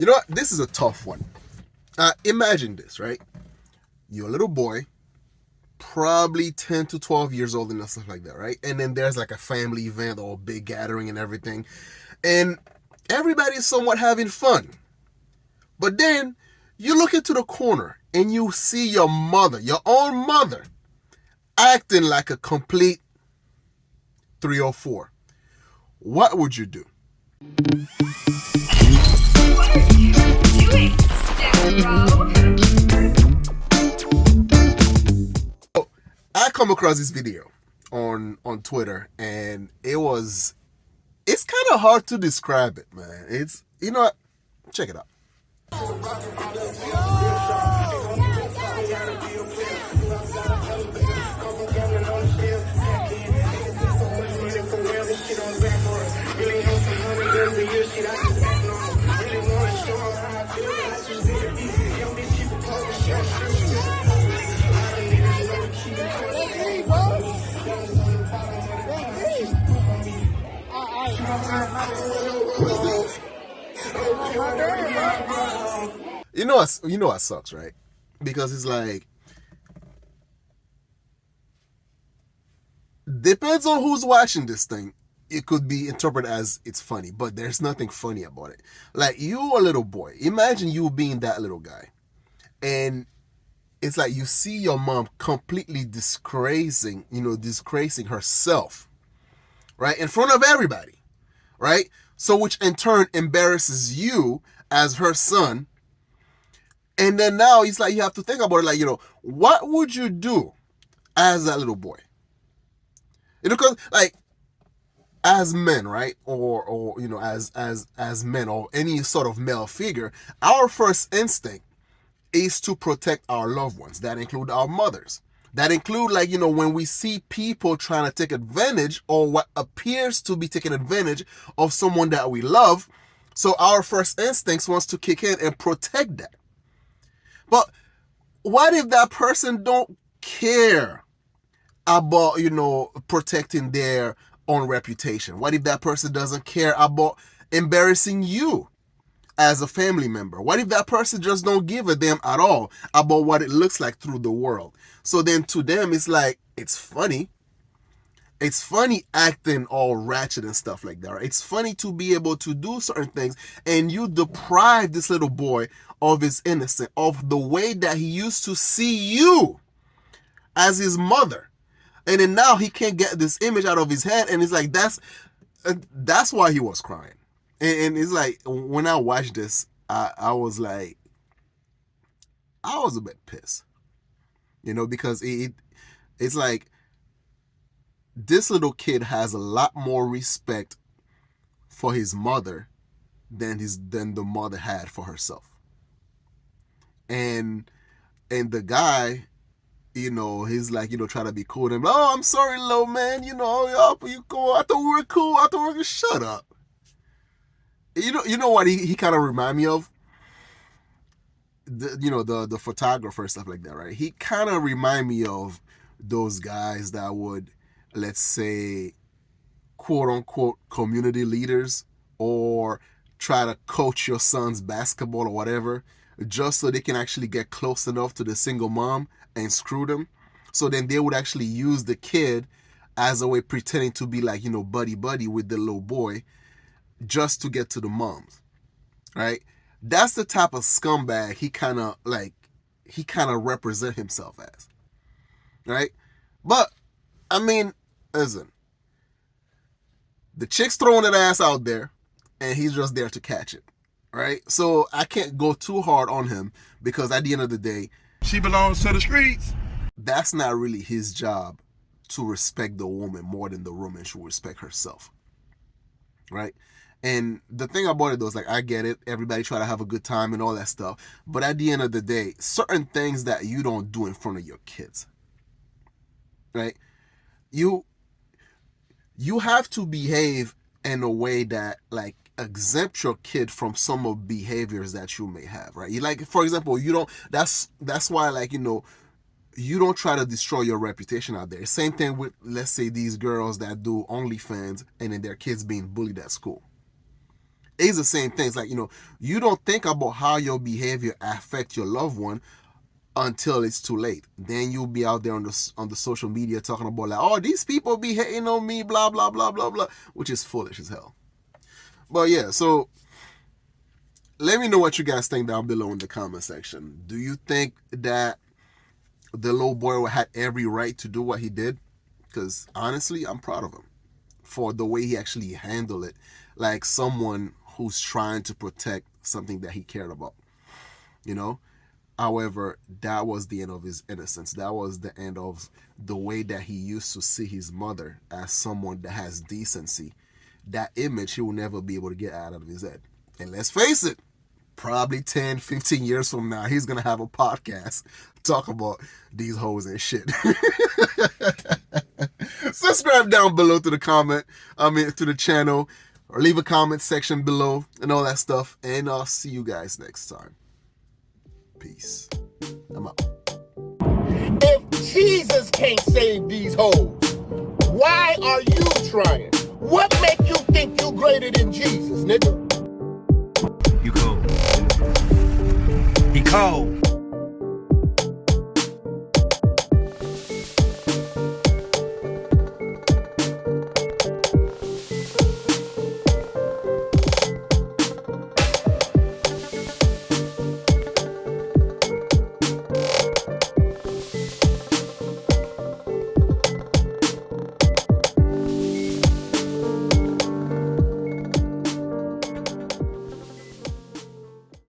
You know what? This is a tough one. Imagine this, right? You're a little boy, probably 10 to 12 years old and stuff like that, right? And then there's like a family event or a big gathering and everything. And everybody's somewhat having fun. But then you look into the corner and you see your mother, your own mother, acting like a complete 304. What would you do? What are you doing, Scarecrow? I come across this video on Twitter, and it's kind of hard to describe it, man. It's, you know what? Check it out. You know what sucks, right? Because it's like, depends on who's watching this thing. It could be interpreted as it's funny, but there's nothing funny about it. Like, you a little boy. Imagine you being that little guy. And it's like you see your mom completely disgracing herself, right? In front of everybody, right? So which in turn embarrasses you as her son. And then now it's like you have to think about it, like, what would you do as that little boy? Because like, as men, right? Or as men or any sort of male figure, our first instinct is to protect our loved ones. That include our mothers. That include, like, when we see people trying to take advantage or what appears to be taking advantage of someone that we love. So our first instincts wants to kick in and protect that. But what if that person don't care about, protecting their own reputation? What if that person doesn't care about embarrassing you as a family member? What if that person just don't give a damn at all about what it looks like through the world? So then to them, it's like, it's funny. It's funny acting all ratchet and stuff like that. Right? It's funny to be able to do certain things, and you deprive this little boy of his innocence, of the way that he used to see you as his mother. And then now he can't get this image out of his head, and it's like, that's why he was crying. And it's like, when I watched this, I was like, I was a bit pissed, because it's like, this little kid has a lot more respect for his mother than the mother had for herself. And the guy, he's like, trying to be cool, and, oh, I'm sorry, little man, you cool. I thought we were cool. I thought we were, shut up. You know what he kind of remind me of? The photographer, stuff like that, right? He kind of remind me of those guys that would, let's say, quote unquote, community leaders, or try to coach your son's basketball or whatever, just so they can actually get close enough to the single mom and screw them. So then they would actually use the kid as a way, pretending to be like, buddy buddy with the little boy, just to get to the moms, right? That's the type of scumbag he kind of represent himself as, right? But I mean, listen, the chick's throwing that ass out there, and he's just there to catch it, right? So I can't go too hard on him, because at the end of the day, she belongs to the streets. That's not really his job to respect the woman more than the woman should respect herself, right? And the thing about it, though, is like, I get it. Everybody try to have a good time and all that stuff. But at the end of the day, certain things that you don't do in front of your kids, right? You have to behave in a way that, like, exempt your kid from some of behaviors that you may have, right? Like, for example, that's why, like, you don't try to destroy your reputation out there. Same thing with, let's say, these girls that do OnlyFans and then their kids being bullied at school. It's the same thing. It's like, you don't think about how your behavior affect your loved one until it's too late. Then you'll be out there on the social media talking about like, oh, these people be hating on me, blah, blah, blah, blah, blah, which is foolish as hell. But yeah, so let me know what you guys think down below in the comment section. Do you think that the little boy had every right to do what he did? Because honestly, I'm proud of him for the way he actually handled it, like someone who's trying to protect something that he cared about, However, that was the end of his innocence. That was the end of the way that he used to see his mother as someone that has decency. That image he will never be able to get out of his head. And let's face it, probably 10, 15 years from now, he's going to have a podcast talk about these hoes and shit. Subscribe down below to the to the channel, or leave a comment section below and all that stuff. And I'll see you guys next time. Peace. I'm out. If Jesus can't save these hoes, why are you trying? What make you think you greater than Jesus, nigga? You cold. He cold.